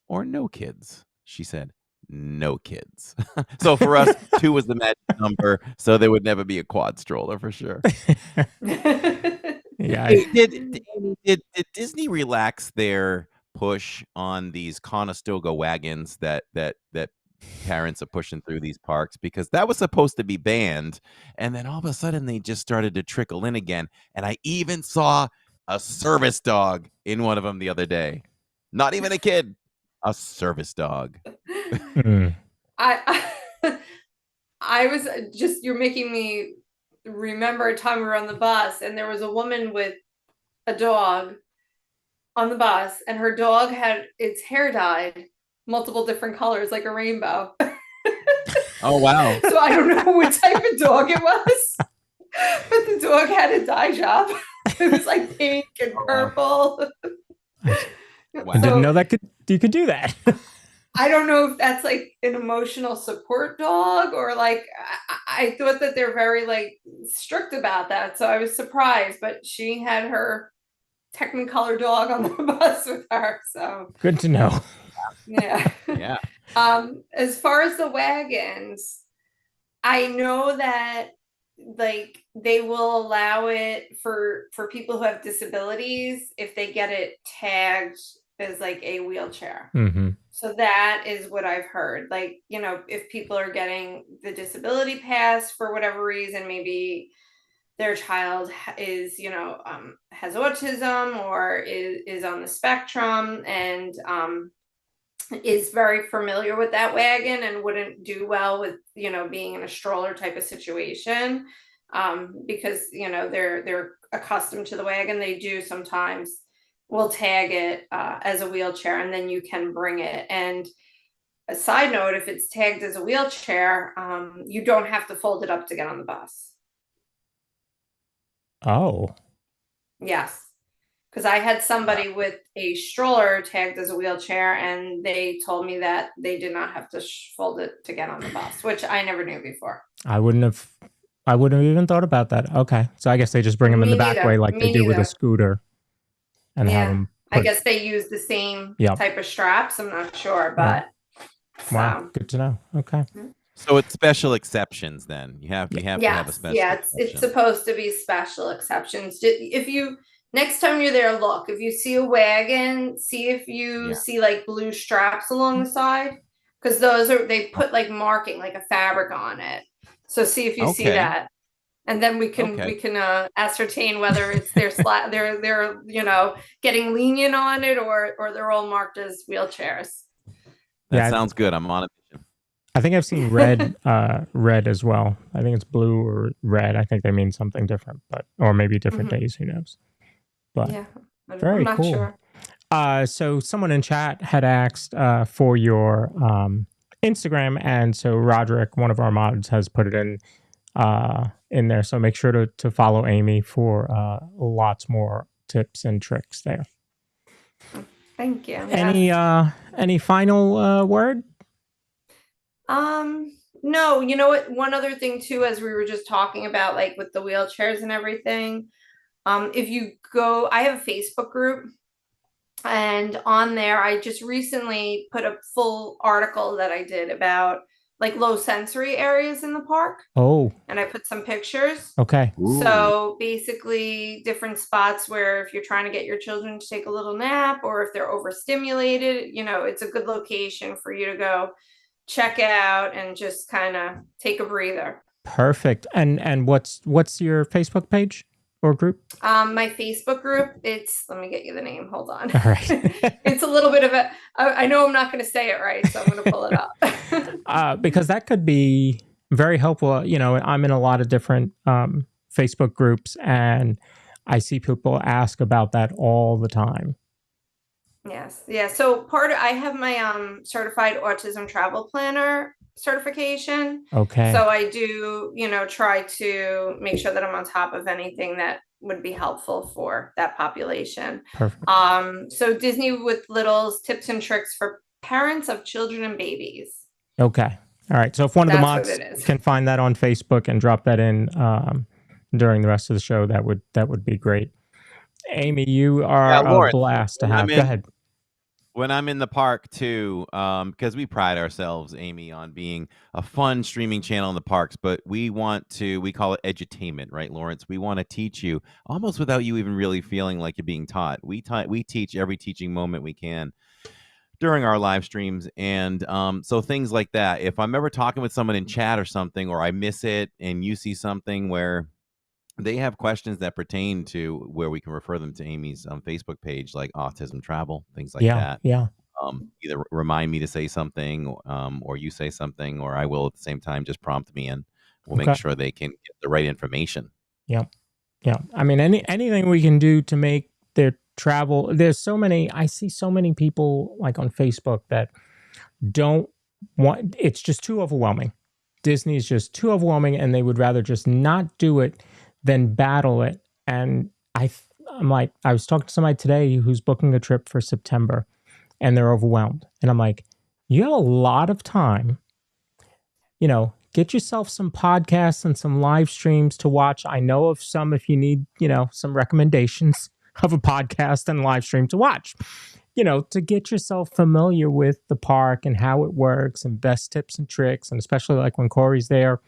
or no kids? She said, no kids. So for us, 2 was the magic number. So there would never be a quad stroller for sure. Yeah. Hey, did Disney relax their push on these Conestoga wagons that parents are pushing through these parks? Because that was supposed to be banned, and then all of a sudden they just started to trickle in again. And I even saw a service dog in one of them the other day. Not even a kid, a service dog. Mm. I was just, you're making me remember a time we were on the bus and there was a woman with a dog on the bus and her dog had its hair dyed multiple different colors like a rainbow. Oh, wow. So I don't know what type of dog it was, but the dog had a dye job. It was like pink and purple. Wow. I didn't know that you could do that. I don't know if that's like an emotional support dog or like I thought that they're very like strict about that. So I was surprised, but she had her Technicolor dog on the bus with her. So Good to know. yeah. Yeah. As far as the wagons, I know that like they will allow it for people who have disabilities if they get it tagged as like a wheelchair. Mm-hmm. So that is what I've heard. Like, you know, if people are getting the disability pass for whatever reason, maybe their child is, you know, has autism or is on the spectrum and is very familiar with that wagon and wouldn't do well with, you know, being in a stroller type of situation, because, you know, they're accustomed to the wagon. They do sometimes will tag it as a wheelchair and then you can bring it. And a side note, if it's tagged as a wheelchair, you don't have to fold it up to get on the bus. Oh. Yes. Because I had somebody with a stroller tagged as a wheelchair and they told me that they did not have to fold it to get on the bus, which I never knew before. I wouldn't have even thought about that. Okay. So I guess they just bring them in Me the back neither. way like Me they do with a neither. scooter and have Yeah. them I guess they use the same Yep. type of straps. I'm not sure, but Wow. so. Good to know. Okay. So it's special exceptions then. You have to have a Yes, special yeah, exception. it's supposed to be special exceptions. If you next time you're there, look, if you see a wagon, see if you Yeah. see like blue straps along the side, because those are they put like marking, like a fabric on it. So see if you see Okay. that, and then we can ascertain whether it's they're you know getting lenient on it or they're all marked as wheelchairs. That Yeah. sounds good. I'm on it. I think I've seen red red as well. I think it's blue or red. I think they mean something different, or maybe different days, who knows. But Yeah, very I'm not cool. sure. So someone in chat had asked for your Instagram, and so Roderick, one of our mods, has put it in there. So make sure to follow Amy for lots more tips and tricks there. Thank you. Yeah. Any final word? No, you know what? One other thing too, as we were just talking about, like with the wheelchairs and everything, if you go, I have a Facebook group, and on there, I just recently put a full article that I did about like low sensory areas in the park, Oh, and I put some pictures. okay. So basically, different spots where if you're trying to get your children to take a little nap or if they're overstimulated, you know, it's a good location for you to go check out and just kind of take a breather. Perfect. And what's your Facebook page or group? My Facebook group, let me get you the name. Hold on. All right. It's a little bit of I know I'm not going to say it right, so I'm going to pull it up. Because that could be very helpful. You know, I'm in a lot of different Facebook groups, and I see people ask about that all the time. Yes. Yeah. So I have my certified autism travel planner certification. Okay. So I do, try to make sure that I'm on top of anything that would be helpful for that population. Perfect. So Disney with Littles, tips and tricks for parents of children and babies. Okay. All right. So if one of the That's what mods it is. can find that on Facebook and drop that in during the rest of the show, that would be great. Amy, you are Lauren, a blast to when have. I'm Go in- ahead. When I'm in the park too, because we pride ourselves, Amy, on being a fun streaming channel in the parks, but we call it edutainment, right, Lawrence? We want to teach you almost without you even really feeling like you're being taught. We teach every teaching moment we can during our live streams, and so things like that. If I'm ever talking with someone in chat or something, or I miss it, and you see something where they have questions that pertain to where we can refer them to Amy's Facebook page, like autism travel, things like that. Yeah. Either remind me to say something, or you say something, or I will at the same time just prompt me, and we'll Okay. make sure they can get the right information. Yeah. I mean, anything we can do to make their travel. I see so many people like on Facebook that don't want. It's just too overwhelming. Disney is just too overwhelming, and they would rather just not do it than battle it. And I'm like, I was talking to somebody today who's booking a trip for September, and they're overwhelmed. And I'm like, you have a lot of time. Get yourself some podcasts and some live streams to watch. I know of some, if you need, some recommendations of a podcast and live stream to watch, to get yourself familiar with the park and how it works and best tips and tricks. And especially like when Corey's there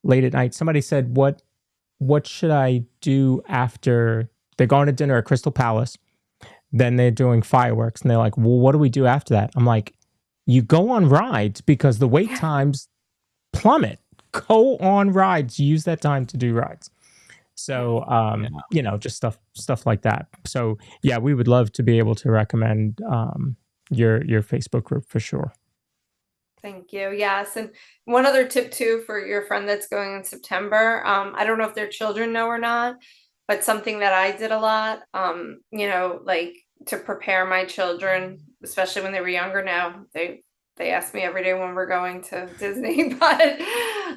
late at night, somebody said, what should I do after they're going to dinner at Crystal Palace? Then they're doing fireworks, and they're like, well, what do we do after that? I'm like, you go on rides, because the wait times plummet. Go on rides. Use that time to do rides. So, just stuff like that. So yeah, we would love to be able to recommend your Facebook group for sure. Thank you. Yes. And one other tip too, for your friend that's going in September. I don't know if their children know or not, but something that I did a lot, like to prepare my children, especially when they were younger. Now they ask me every day when we're going to Disney, but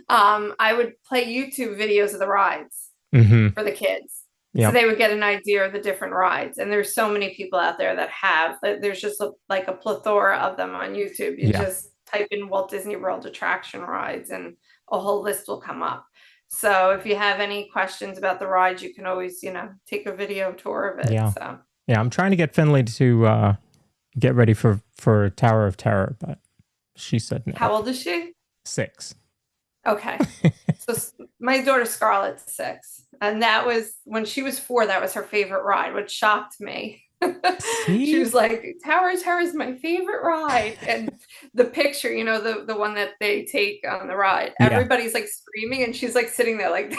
I would play YouTube videos of the rides for the kids. Yep. So they would get an idea of the different rides. And there's so many people out there that have, there's just a plethora of them on YouTube. You just type in Walt Disney World attraction rides and a whole list will come up. So if you have any questions about the rides, you can always, take a video tour of it. Yeah. So yeah, I'm trying to get Finley to get ready for Tower of Terror, but she said no. How old is she? 6. Okay. So my daughter Scarlett's 6. And that was when she was 4, that was her favorite ride, which shocked me. She was like, Tower of Terror is my favorite ride. And the picture, the one that they take on the ride, everybody's like screaming and she's like sitting there like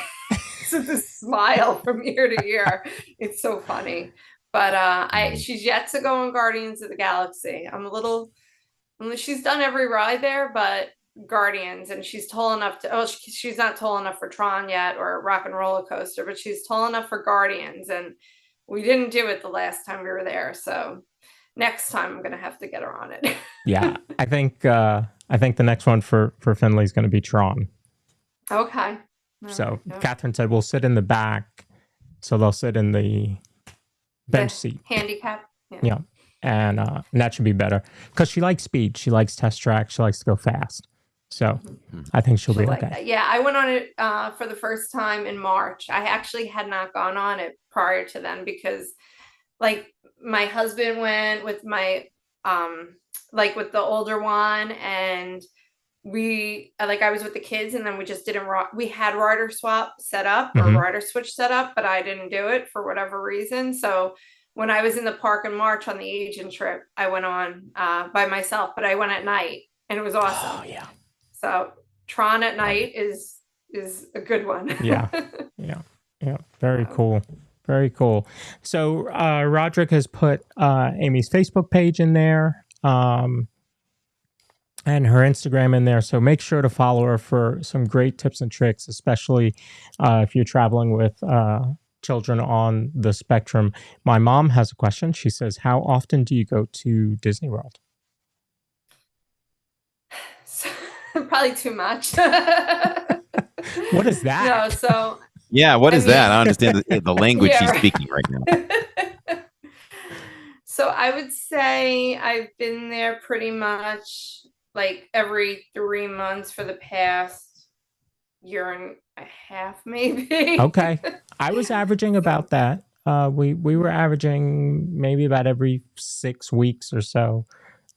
with a smile from ear to ear. It's so funny. But she's yet to go on Guardians of the Galaxy. She's done every ride there, but Guardians, and she's tall enough to, she's not tall enough for Tron yet or Rock and Roller Coaster, but she's tall enough for Guardians. And we didn't do it the last time we were there. So next time I'm going to have to get her on it. Yeah. I think the next one for Finley is going to be Tron. Okay. So Catherine said, we'll sit in the back. So they'll sit in the bench seat. Handicap. Yeah. And that should be better because she likes speed. She likes test track. She likes to go fast. So I think she'll be okay. That. Yeah, I went on it for the first time in March. I actually had not gone on it prior to then because my husband went with my with the older one, and I was with the kids, and then we just didn't we had rider swap set up or rider switch set up, but I didn't do it for whatever reason. So when I was in the park in March on the Asian trip, I went on by myself, but I went at night and it was awesome. Oh yeah. So Tron at night is a good one. Yeah. Very cool. Very cool. So Roderick has put Amy's Facebook page in there and her Instagram in there. So make sure to follow her for some great tips and tricks, especially if you're traveling with children on the spectrum. My mom has a question. She says, how often do you go to Disney World? So, probably too much. What is that? No, so Yeah, what I is that? mean- I don't understand the language Yeah, she's right. speaking right now. So I would say I've been there pretty much like every 3 months for the past year and a half, maybe. Okay. I was averaging about that. We were averaging maybe about every 6 weeks or so.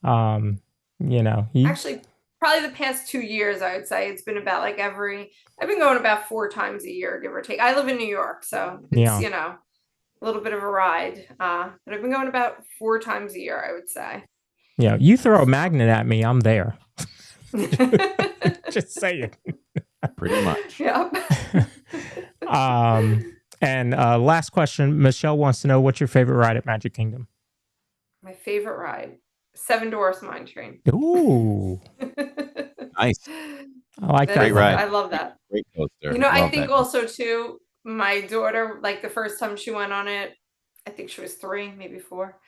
You know, Actually, probably the past 2 years, I would say it's been about like I've been going about 4 times a year, give or take. I live in New York, so it's, Yeah. you know, a little bit of a ride. But I've been going about 4 times a year, I would say. yeah, you throw a magnet at me, I'm there. Just saying. Pretty much. Yep. And last question, Michelle wants to know, what's your favorite ride at Magic Kingdom? My favorite ride, Seven Dwarfs Mine Train. Ooh, Nice. I like that. Great ride. I love that. Great coaster. You know, I Love think that. also too, my daughter, like the first time she went on it, I think she was 3, maybe 4,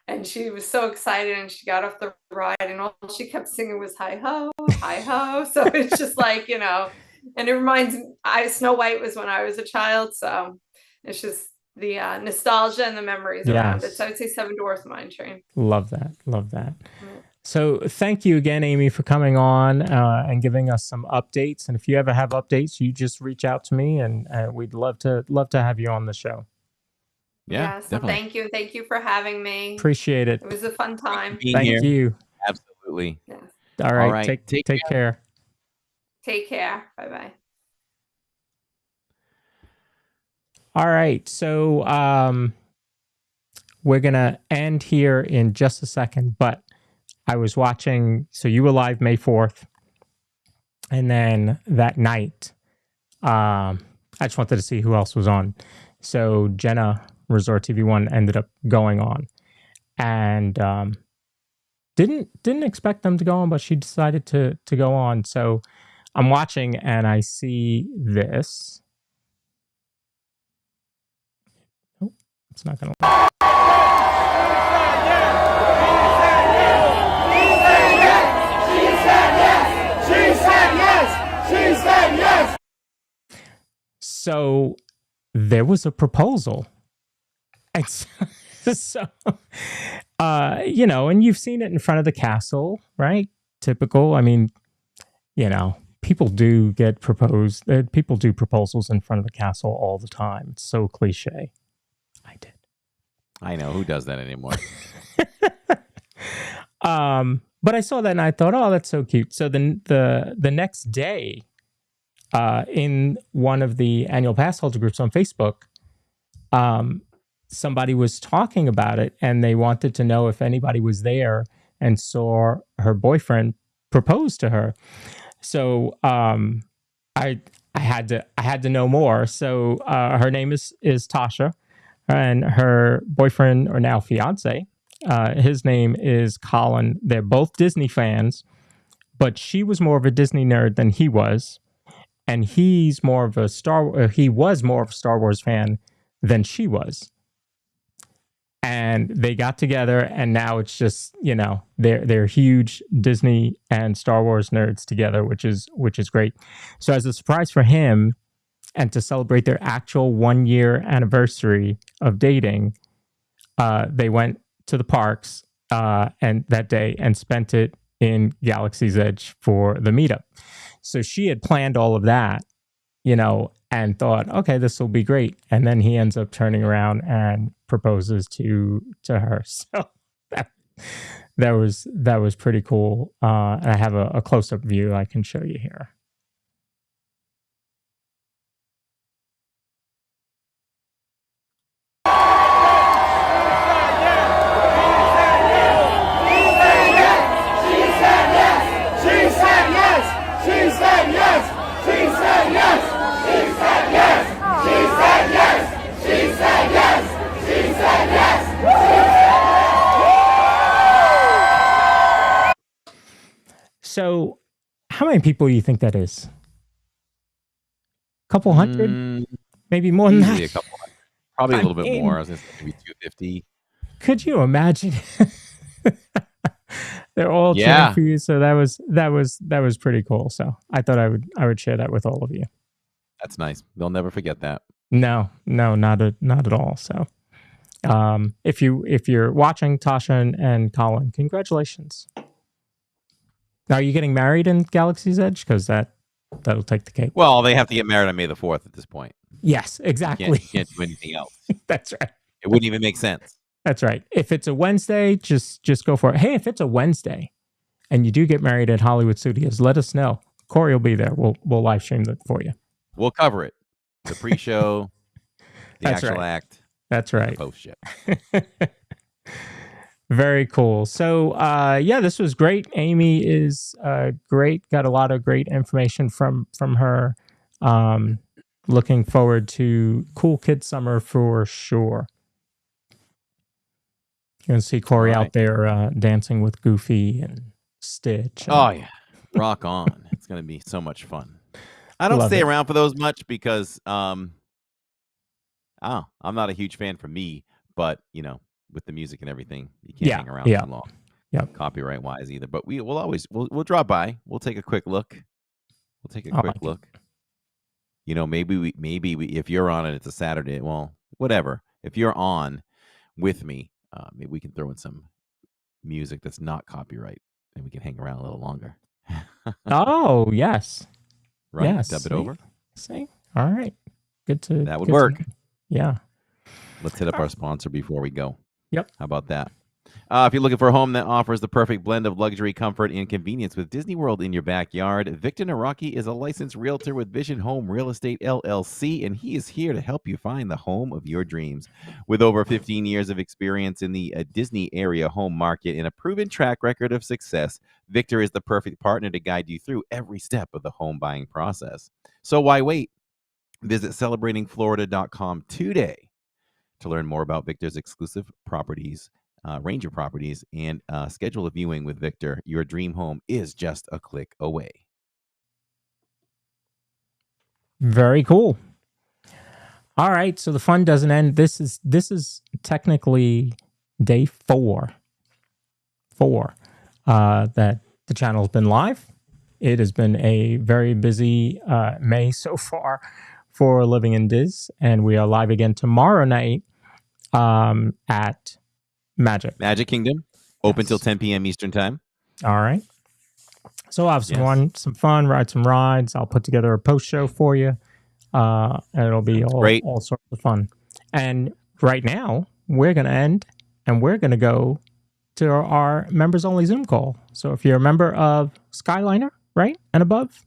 and she was so excited and she got off the ride and all she kept singing was hi ho, hi ho. So it's just like, you know, and it reminds me, Snow White was when I was a child, so it's just the nostalgia and the memories around it. Yes. So I would say Seven Dwarfs Mine Train. Love that. Love that. Mm. So thank you again, Amy, for coming on and giving us some updates. And if you ever have updates, you just reach out to me, and we'd love to have you on the show. Yeah, Yes, and definitely. thank you for having me. Appreciate it. It was a fun time. Being Thank here. you. Absolutely. Yes. All right. right. Take Take care. Take care. Bye bye. All right. So we're going to end here in just a second, but I was watching, so you were live May 4th. And then that night, I just wanted to see who else was on. So Jenna, Resort TV1, ended up going on, and didn't expect them to go on, but she decided to go on. So I'm watching and I see this. Oh, it's not going to. So there was a proposal. And so, you know, and you've seen it in front of the castle, right? Typical. I mean, you know, people do get proposed. People do proposals in front of the castle all the time. It's so cliche. I did. I know. Who does that anymore? But I saw that and I thought, oh, that's so cute. So then the next day, in one of the annual pass holder groups on Facebook, somebody was talking about it, and they wanted to know if anybody was there and saw her boyfriend propose to her. So I had to know more. So her name is Tasha, and her boyfriend, or now fiance, his name is Colin. They're both Disney fans, but she was more of a Disney nerd than he was. And he's more of a he was more of a Star Wars fan than she was. And they got together, and now it's just, you know, they're huge Disney and Star Wars nerds together, which is great. So as a surprise for him, and to celebrate their actual 1-year anniversary of dating, they went to the parks and that day and spent it in Galaxy's Edge for the meetup. So she had planned all of that, you know, and thought, okay, this will be great. And then he ends up turning around and proposes to her. So that was pretty cool. And I have a close-up view I can show you here. So, how many people do you think that is? A couple hundred? Maybe more than Easily that? a couple hundred. Probably a I little bit mean, more. I was going to say maybe 250. Could you imagine? They're all cheering Yeah. for you, so that was pretty cool. So I thought I would share that with all of you. That's nice. They'll never forget that. No, not at all. So, if you're watching, Tasha and Colin, congratulations. Now, are you getting married in Galaxy's Edge? Because that'll take the cake. Well, they have to get married on May the 4th at this point. Yes, exactly. You can't do anything else. That's right. It wouldn't even make sense. That's right. If it's a Wednesday, just go for it. Hey, if it's a Wednesday and you do get married at Hollywood Studios, let us know. Corey will be there. We'll live stream that for you. We'll cover it. The pre-show, the That's actual right. act, That's the right. post-show. Very cool. So, yeah, this was great. Amy is great. Got a lot of great information from her. Looking forward to Cool Kid Summer for sure. You're going to see Corey All right. out there dancing with Goofy and Stitch. And Oh, yeah. Rock on. It's going to be so much fun. I don't Love stay it. around for those much because I'm not a huge fan for me, but, with the music and everything, you can't Yeah, hang around yeah. too long. Yep. Copyright-wise either. But we'll drop by. We'll take a quick look. We'll take a I quick like it. look. Maybe if you're on and it's a Saturday, well, whatever. If you're on with me, maybe we can throw in some music that's not copyright, and we can hang around a little longer. Oh, yes. Right? Yes. Dub it See? over. See? All right. Good to That would good to work. know. Yeah. Let's hit up our sponsor before we go. Yep. How about that? If you're looking for a home that offers the perfect blend of luxury, comfort, and convenience with Disney World in your backyard, Victor Naraki is a licensed realtor with Vision Home Real Estate LLC, and he is here to help you find the home of your dreams. With over 15 years of experience in the Disney area home market and a proven track record of success, Victor is the perfect partner to guide you through every step of the home buying process. So why wait? Visit celebratingflorida.com today to learn more about Victor's exclusive properties, range of properties, and schedule a viewing with Victor. Your dream home is just a click away. Very cool. All right, so the fun doesn't end. This is technically day 4 that the channel's been live. It has been a very busy May so far for Living in Diz, and we are live again tomorrow night at Magic Kingdom, open Yes. till 10 p.m. Eastern time. All right. So I'll have Yes. some fun, ride some rides. I'll put together a post show for you. And it'll be Great. all sorts of fun. And right now, we're going to end and we're going to go to our members only Zoom call. So if you're a member of Skyliner, right, and above,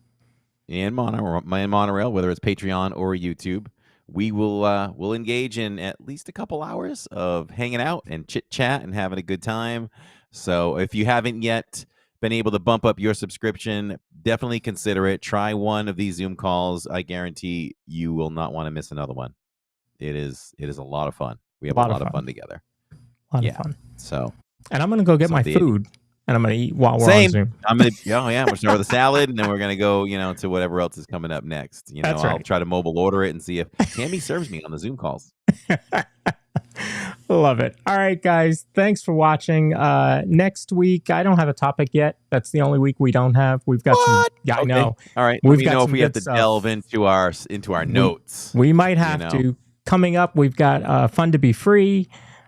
In Monorail, whether it's Patreon or YouTube, we will we'll engage in at least a couple hours of hanging out and chit chat and having a good time. So if you haven't yet been able to bump up your subscription, definitely consider it. Try one of these Zoom calls. I guarantee you will not want to miss another one. It is a lot of fun. We have a lot of fun together. a lot Yeah. of fun. So And I'm going to go get my Something- food and I'm going to eat while we're on Same. Zoom. I'm gonna we'll start with a salad and then we're gonna go, to whatever else is coming up next. That's I'll right. try to mobile order it and see if Tammy serves me on the Zoom calls. Love it. All right, guys. Thanks for watching. Next week, I don't have a topic yet. That's the only week we don't have. We've got some. Yeah, I Okay. know. All right. We've Let me got know if some we have good to stuff. delve into our notes. We might have know. to. Coming up, we've got Fun to Be Free.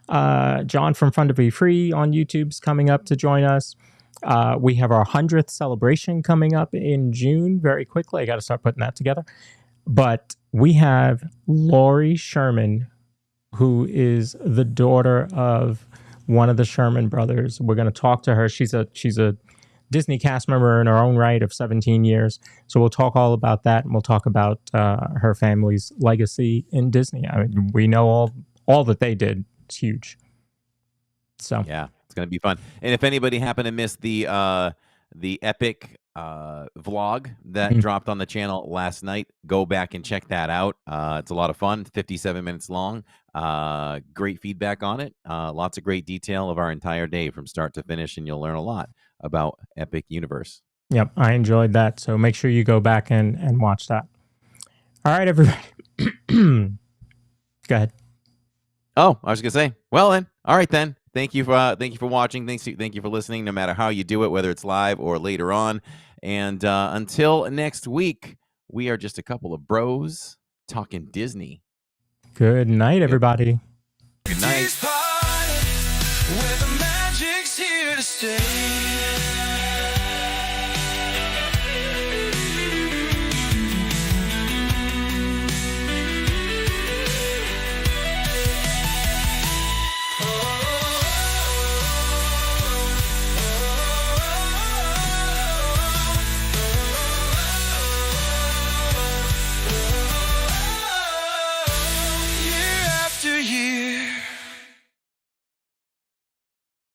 John from Fun to Be Free on YouTube's coming up to join us. We have our 100th celebration coming up in June very quickly. I got to start putting that together. But we have Lori Sherman, who is the daughter of one of the Sherman brothers. We're going to talk to her. She's a Disney cast member in her own right of 17 years. So we'll talk all about that, and we'll talk about her family's legacy in Disney. I mean, we know all that they did. It's huge. So Yeah, it's gonna be fun. And if anybody happened to miss the epic vlog that dropped on the channel last night, go back and check that out. It's a lot of fun. 57 minutes long. Great feedback on it. Lots of great detail of our entire day from start to finish, and you'll learn a lot about Epic Universe. Yep, I enjoyed that. So make sure you go back and watch that. All right, everybody. Go ahead. Oh, I was gonna say. Well then, all right then. Thank you for watching. Thank you for listening. No matter how you do it, whether it's live or later on. And until next week, we are just a couple of bros talking Disney. Good night, everybody. Good night. DIZPod, where the magic's here to stay.